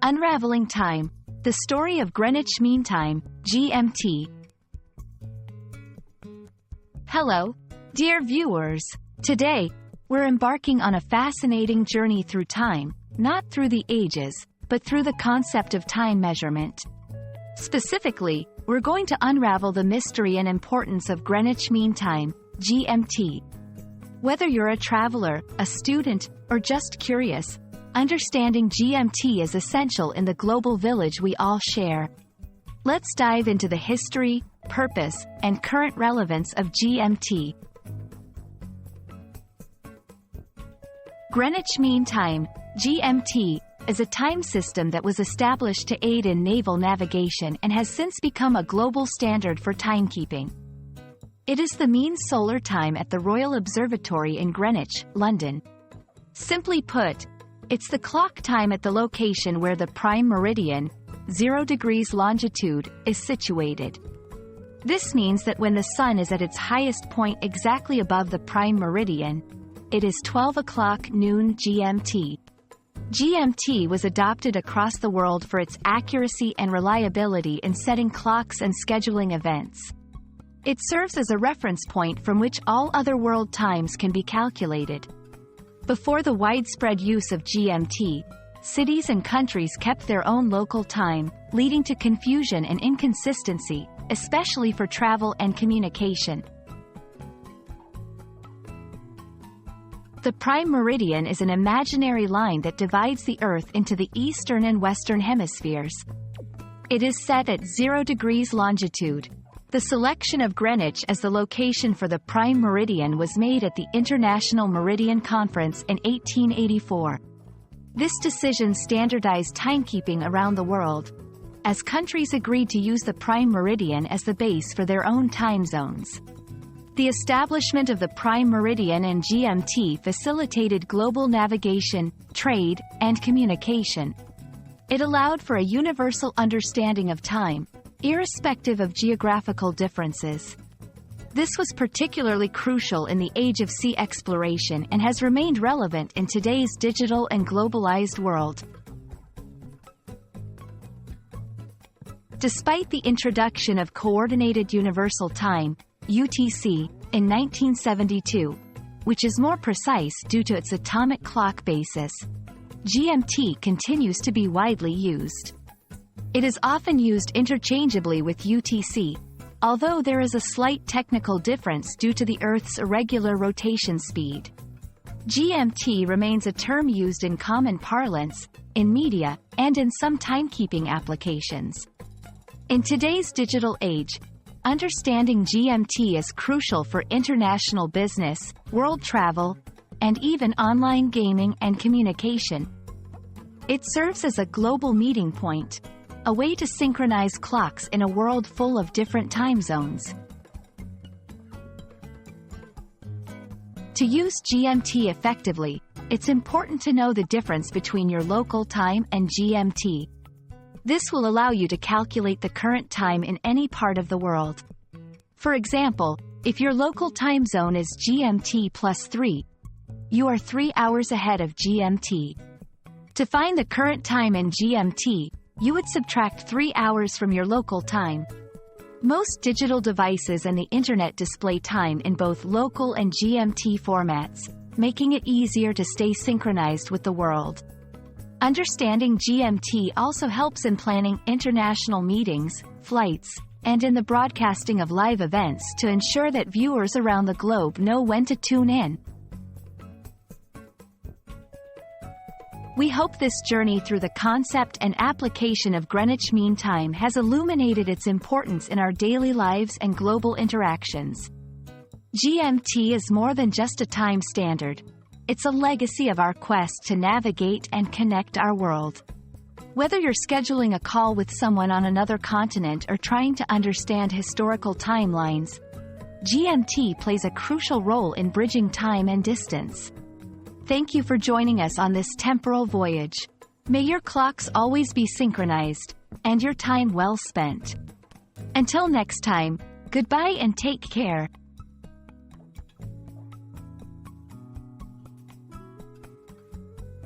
Unraveling Time, the story of Greenwich Mean Time, GMT. Hello, dear viewers. Today, we're embarking on a fascinating journey through time, not through the ages, but through the concept of time measurement. Specifically, we're going to unravel the mystery and importance of Greenwich Mean Time, GMT. Whether you're a traveler, a student, or just curious, understanding GMT is essential in the global village we all share. Let's dive into the history, purpose, and current relevance of GMT. Greenwich Mean Time, GMT, is a time system that was established to aid in naval navigation and has since become a global standard for timekeeping. It is the mean solar time at the Royal Observatory in Greenwich, London. Simply put, it's the clock time at the location where the prime meridian, 0 degrees longitude, is situated. This means that when the sun is at its highest point exactly above the prime meridian, it is 12 o'clock noon GMT. GMT was adopted across the world for its accuracy and reliability in setting clocks and scheduling events. It serves as a reference point from which all other world times can be calculated. Before the widespread use of GMT, cities and countries kept their own local time, leading to confusion and inconsistency, especially for travel and communication. The prime meridian is an imaginary line that divides the Earth into the eastern and western hemispheres. It is set at 0 degrees longitude. The selection of Greenwich as the location for the prime meridian was made at the International Meridian Conference in 1884. This decision standardized timekeeping around the world, as countries agreed to use the prime meridian as the base for their own time zones. The establishment of the prime meridian and GMT facilitated global navigation, trade, and communication. It allowed for a universal understanding of time, irrespective of geographical differences. This was particularly crucial in the age of sea exploration and has remained relevant in today's digital and globalized world. Despite the introduction of Coordinated Universal Time, UTC, in 1972, which is more precise due to its atomic clock basis, GMT continues to be widely used. It is often used interchangeably with UTC, although there is a slight technical difference due to the Earth's irregular rotation speed. GMT remains a term used in common parlance, in media, and in some timekeeping applications. In today's digital age, understanding GMT is crucial for international business, world travel, and even online gaming and communication. It serves as a global meeting point, a way to synchronize clocks in a world full of different time zones. To use GMT effectively, it's important to know the difference between your local time and GMT. This will allow you to calculate the current time in any part of the world. For example, if your local time zone is GMT +3, you are 3 hours ahead of GMT. To find the current time in GMT, you would subtract 3 hours from your local time. Most digital devices and the internet display time in both local and GMT formats, making it easier to stay synchronized with the world. Understanding GMT also helps in planning international meetings, flights, and in the broadcasting of live events to ensure that viewers around the globe know when to tune in. We hope this journey through the concept and application of Greenwich Mean Time has illuminated its importance in our daily lives and global interactions. GMT is more than just a time standard. It's a legacy of our quest to navigate and connect our world. Whether you're scheduling a call with someone on another continent or trying to understand historical timelines, GMT plays a crucial role in bridging time and distance. Thank you for joining us on this temporal voyage. May your clocks always be synchronized, and your time well spent. Until next time, goodbye and take care.